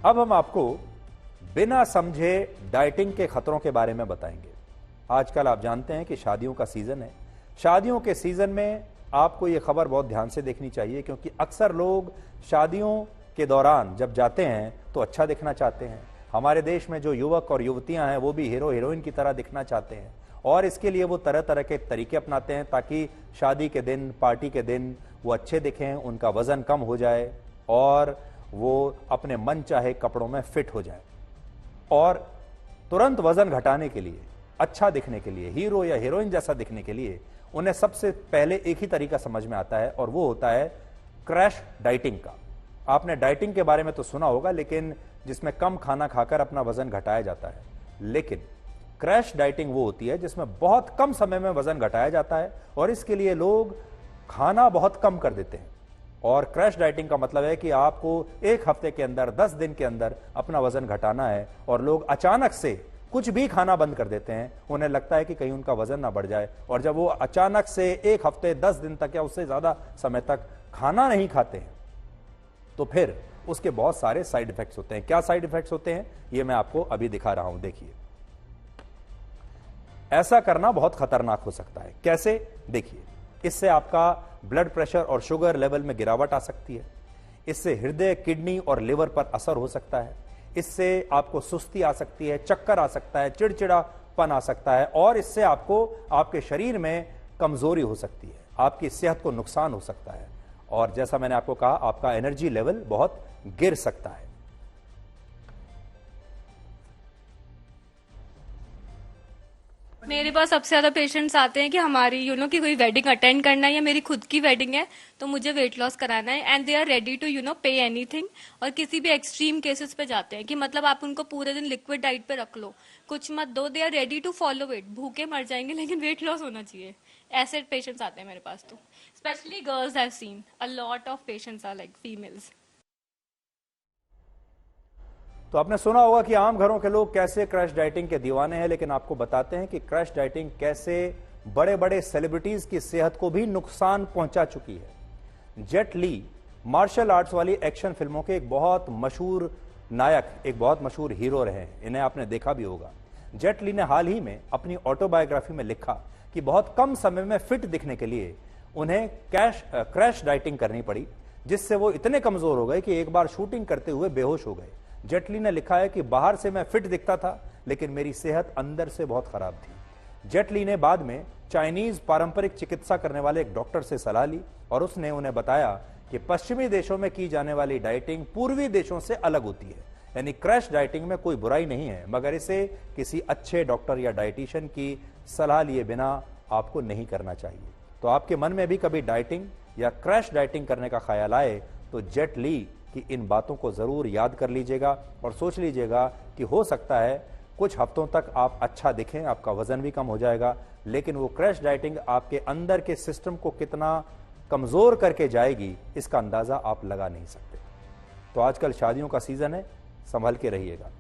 अब हम आपको बिना समझे डाइटिंग के खतरों के बारे में बताएंगे। आजकल आप जानते हैं कि शादियों का सीजन है। शादियों के सीजन में आपको यह खबर बहुत ध्यान से देखनी चाहिए, क्योंकि अक्सर लोग शादियों के दौरान जब जाते हैं तो अच्छा दिखना चाहते हैं। हमारे देश में जो युवक और युवतियां हैं वो भी हीरो हीरोइन की तरह दिखना चाहते हैं, और इसके लिए वो तरह तरह के तरीके अपनाते हैं ताकि शादी के दिन, पार्टी के दिन वो अच्छे दिखें, उनका वजन कम हो जाए और वो अपने मन चाहे कपड़ों में फिट हो जाए। और तुरंत वजन घटाने के लिए, अच्छा दिखने के लिए, हीरो या हीरोइन जैसा दिखने के लिए उन्हें सबसे पहले एक ही तरीका समझ में आता है, और वो होता है क्रैश डाइटिंग का। आपने डाइटिंग के बारे में तो सुना होगा, लेकिन जिसमें कम खाना खाकर अपना वजन घटाया जाता है। लेकिन क्रैश डाइटिंग वो होती है जिसमें बहुत कम समय में वजन घटाया जाता है, और इसके लिए लोग खाना बहुत कम कर देते हैं। और क्रैश डाइटिंग का मतलब है कि आपको एक हफ्ते के अंदर, 10 दिन के अंदर अपना वजन घटाना है, और लोग अचानक से कुछ भी खाना बंद कर देते हैं। उन्हें लगता है कि कहीं उनका वजन ना बढ़ जाए, और जब वो अचानक से एक हफ्ते, 10 दिन तक या उससे ज्यादा समय तक खाना नहीं खाते हैं तो फिर उसके बहुत सारे साइड इफेक्ट्स होते हैं। क्या साइड इफेक्ट्स होते हैं ये मैं आपको अभी दिखा रहा हूं। देखिए, ऐसा करना बहुत खतरनाक हो सकता है। कैसे? देखिए, इससे आपका ब्लड प्रेशर और शुगर लेवल में गिरावट आ सकती है। इससे हृदय, किडनी और लिवर पर असर हो सकता है। इससे आपको सुस्ती आ सकती है, चक्कर आ सकता है, चिड़चिड़ापन आ सकता है, और इससे आपको आपके शरीर में कमजोरी हो सकती है, आपकी सेहत को नुकसान हो सकता है, और जैसा मैंने आपको कहा, आपका एनर्जी लेवल बहुत गिर सकता है। मेरे पास सबसे ज्यादा पेशेंट्स आते हैं कि हमारी कि कोई वेडिंग अटेंड करना है या मेरी खुद की वेडिंग है तो मुझे वेट लॉस कराना है, and they are ready to pay anything. और किसी भी एक्सट्रीम केसेस पे जाते हैं कि मतलब आप उनको पूरे दिन लिक्विड डाइट पे रख लो, कुछ मत दो, they are ready to follow it. भूखे मर जाएंगे लेकिन वेट लॉस होना चाहिए। ऐसे पेशेंट्स आते हैं मेरे पास। तो specially girls have seen a lot of patients are like females. तो आपने सुना होगा कि आम घरों के लोग कैसे क्रैश डाइटिंग के दीवाने हैं, लेकिन आपको बताते हैं कि क्रैश डाइटिंग कैसे बड़े बड़े सेलिब्रिटीज की सेहत को भी नुकसान पहुंचा चुकी है। जेट ली मार्शल आर्ट्स वाली एक्शन फिल्मों के एक बहुत मशहूर नायक, एक बहुत मशहूर हीरो रहे हैं। इन्हें आपने देखा भी होगा। जेट ली ने हाल ही में अपनी ऑटोबायोग्राफी में लिखा कि बहुत कम समय में फिट दिखने के लिए उन्हें क्रैश डाइटिंग करनी पड़ी, जिससे वो इतने कमजोर हो गए कि एक बार शूटिंग करते हुए बेहोश हो गए। जेट ली ने लिखा है कि बाहर से मैं फिट दिखता था, लेकिन मेरी सेहत अंदर से बहुत खराब थी। जेट ली ने बाद में चाइनीज पारंपरिक चिकित्सा करने वाले एक डॉक्टर से सलाह ली, और उसने उन्हें बताया कि पश्चिमी देशों में की जाने वाली डाइटिंग पूर्वी देशों से अलग होती है। यानी क्रैश डाइटिंग में कोई बुराई नहीं है, मगर इसे किसी अच्छे डॉक्टर या डाइटिशियन की सलाह लिए बिना आपको नहीं करना चाहिए। तो आपके मन में भी कभी डाइटिंग या क्रैश डाइटिंग करने का ख्याल आए तो जेट ली कि इन बातों को जरूर याद कर लीजिएगा, और सोच लीजिएगा कि हो सकता है कुछ हफ्तों तक आप अच्छा दिखें, आपका वजन भी कम हो जाएगा, लेकिन वो क्रैश डाइटिंग आपके अंदर के सिस्टम को कितना कमजोर करके जाएगी इसका अंदाजा आप लगा नहीं सकते। तो आजकल शादियों का सीजन है, संभल के रहिएगा।